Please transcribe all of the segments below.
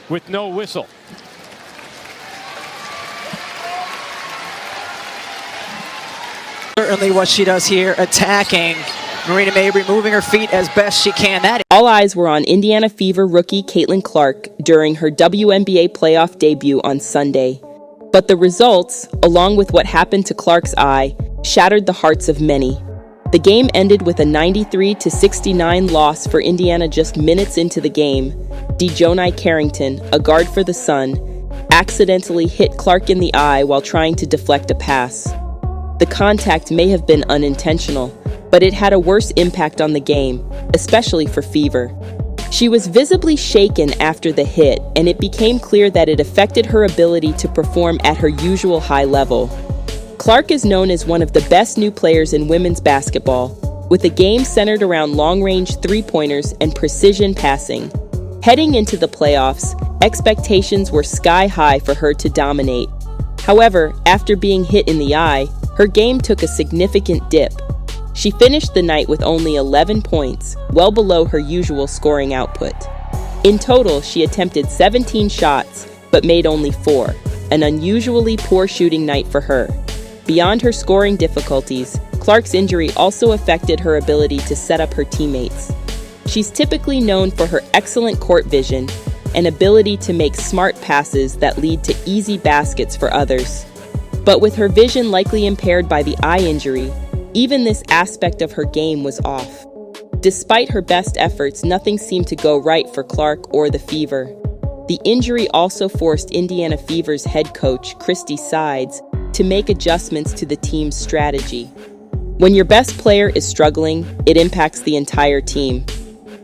with no whistle. Certainly what she does here, attacking. Marina Mabrey moving her feet as best she can. All eyes were on Indiana Fever rookie Caitlin Clark during her WNBA playoff debut on Sunday. But the results, along with what happened to Clark's eye, shattered the hearts of many. The game ended with a 93-69 loss for Indiana just minutes into the game. DiJonai Carrington, a guard for the Sun, accidentally hit Clark in the eye while trying to deflect a pass. The contact may have been unintentional, but it had a worse impact on the game, especially for Fever. She was visibly shaken after the hit, and it became clear that it affected her ability to perform at her usual high level. Clark is known as one of the best new players in women's basketball, with a game centered around long-range three-pointers and precision passing. Heading into the playoffs, expectations were sky-high for her to dominate. However, after being hit in the eye, her game took a significant dip. She finished the night with only 11 points, well below her usual scoring output. In total, she attempted 17 shots, but made only 4, an unusually poor shooting night for her. Beyond her scoring difficulties, Clark's injury also affected her ability to set up her teammates. She's typically known for her excellent court vision and ability to make smart passes that lead to easy baskets for others. But with her vision likely impaired by the eye injury, even this aspect of her game was off. Despite her best efforts, nothing seemed to go right for Clark or the Fever. The injury also forced Indiana Fever's head coach, Christy Sides, to make adjustments to the team's strategy. When your best player is struggling, it impacts the entire team.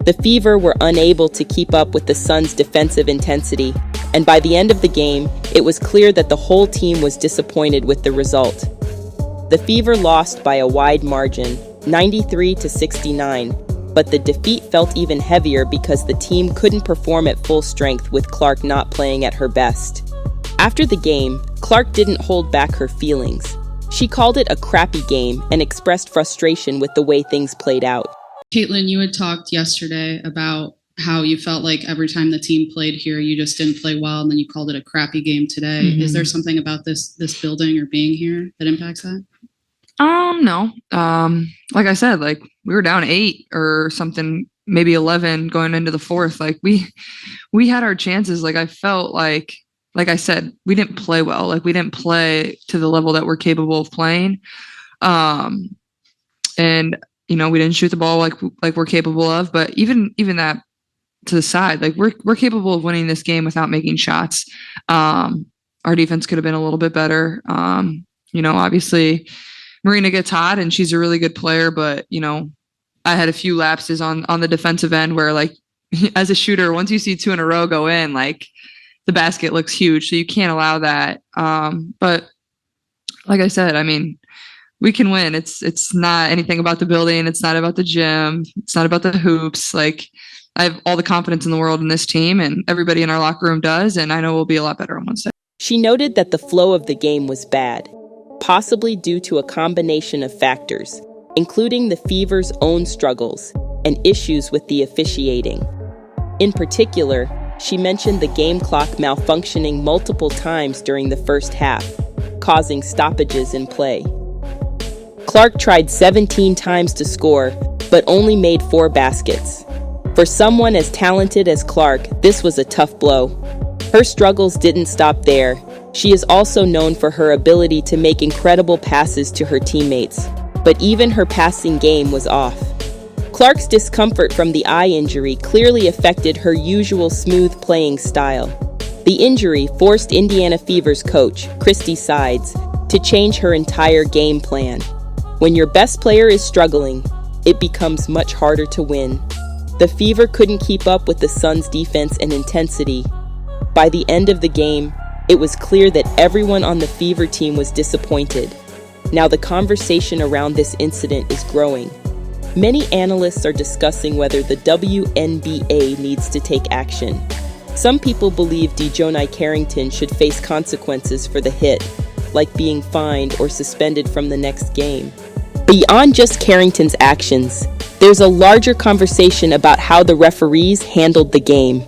The Fever were unable to keep up with the Suns' defensive intensity, and by the end of the game, it was clear that the whole team was disappointed with the result. The Fever lost by a wide margin, 93-69, but the defeat felt even heavier because the team couldn't perform at full strength with Clark not playing at her best. After the game, Clark didn't hold back her feelings. She called it a crappy game and expressed frustration with the way things played out. Caitlin, you had talked yesterday about how you felt like every time the team played here, you just didn't play well, and then you called it a crappy game today. Mm-hmm. Is there something about this building or being here that impacts that? No. Like I said, like we were down 8 or something, maybe 11 going into the fourth. Like we had our chances. Like I felt like I said, we didn't play well. Like we didn't play to the level that we're capable of playing. And we didn't shoot the ball like we're capable of. But even that to the side, like we're capable of winning this game without making shots. Our defense could have been a little bit better. Obviously Marina gets hot and she's a really good player, but I had a few lapses on the defensive end where, like, as a shooter, once you see 2 in a row go in, like the basket looks huge, so you can't allow that. But like I said, I mean, we can win. It's not anything about the building. It's not about the gym. It's not about the hoops. Like, I have all the confidence in the world in this team, and everybody in our locker room does, and I know we'll be a lot better on Wednesday. She noted that the flow of the game was bad, possibly due to a combination of factors, including the Fever's own struggles and issues with the officiating. In particular, she mentioned the game clock malfunctioning multiple times during the first half, causing stoppages in play. Clark tried 17 times to score, but only made 4 baskets. For someone as talented as Clark, this was a tough blow. Her struggles didn't stop there. She is also known for her ability to make incredible passes to her teammates, but even her passing game was off. Clark's discomfort from the eye injury clearly affected her usual smooth playing style. The injury forced Indiana Fever's coach, Christy Sides, to change her entire game plan. When your best player is struggling, it becomes much harder to win. The Fever couldn't keep up with the Suns' defense and intensity. By the end of the game, it was clear that everyone on the Fever team was disappointed. Now the conversation around this incident is growing. Many analysts are discussing whether the WNBA needs to take action. Some people believe DiJonai Carrington should face consequences for the hit, like being fined or suspended from the next game. Beyond just Carrington's actions, there's a larger conversation about how the referees handled the game.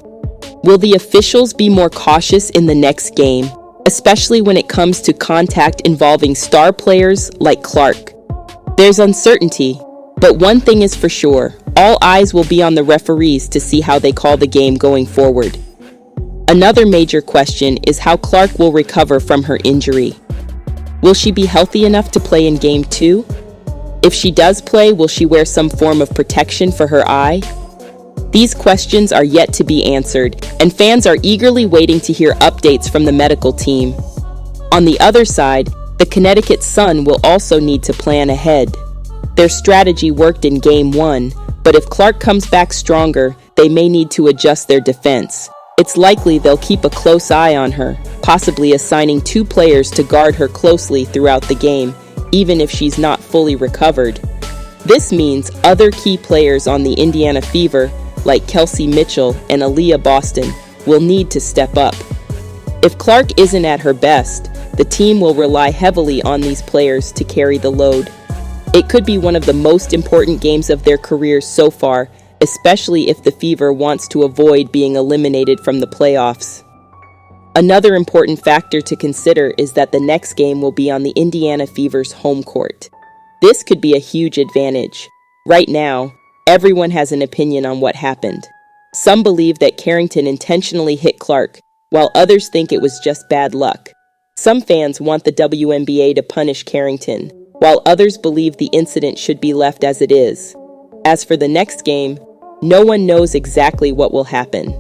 Will the officials be more cautious in the next game, especially when it comes to contact involving star players like Clark? There's uncertainty, but one thing is for sure, all eyes will be on the referees to see how they call the game going forward. Another major question is how Clark will recover from her injury. Will she be healthy enough to play in Game 2? If she does play, will she wear some form of protection for her eye? These questions are yet to be answered, and fans are eagerly waiting to hear updates from the medical team. On the other side, the Connecticut Sun will also need to plan ahead. Their strategy worked in Game 1, but if Clark comes back stronger, they may need to adjust their defense. It's likely they'll keep a close eye on her, possibly assigning 2 players to guard her closely throughout the game, even if she's not fully recovered. This means other key players on the Indiana Fever, like Kelsey Mitchell and Aaliyah Boston, will need to step up. If Clark isn't at her best, the team will rely heavily on these players to carry the load. It could be one of the most important games of their careers so far, especially if the Fever wants to avoid being eliminated from the playoffs. Another important factor to consider is that the next game will be on the Indiana Fever's home court. This could be a huge advantage. Right now, everyone has an opinion on what happened. Some believe that Carrington intentionally hit Clark, while others think it was just bad luck. Some fans want the WNBA to punish Carrington, while others believe the incident should be left as it is. As for the next game, no one knows exactly what will happen.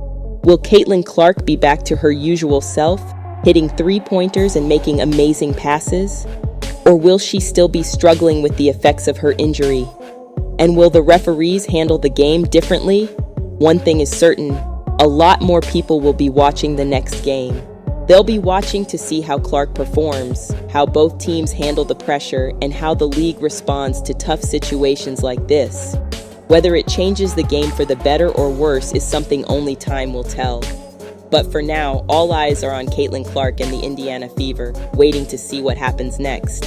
Will Caitlin Clark be back to her usual self, hitting 3-pointers and making amazing passes? Or will she still be struggling with the effects of her injury? And will the referees handle the game differently? One thing is certain, a lot more people will be watching the next game. They'll be watching to see how Clark performs, how both teams handle the pressure, and how the league responds to tough situations like this. Whether it changes the game for the better or worse is something only time will tell. But for now, all eyes are on Caitlin Clark and the Indiana Fever, waiting to see what happens next.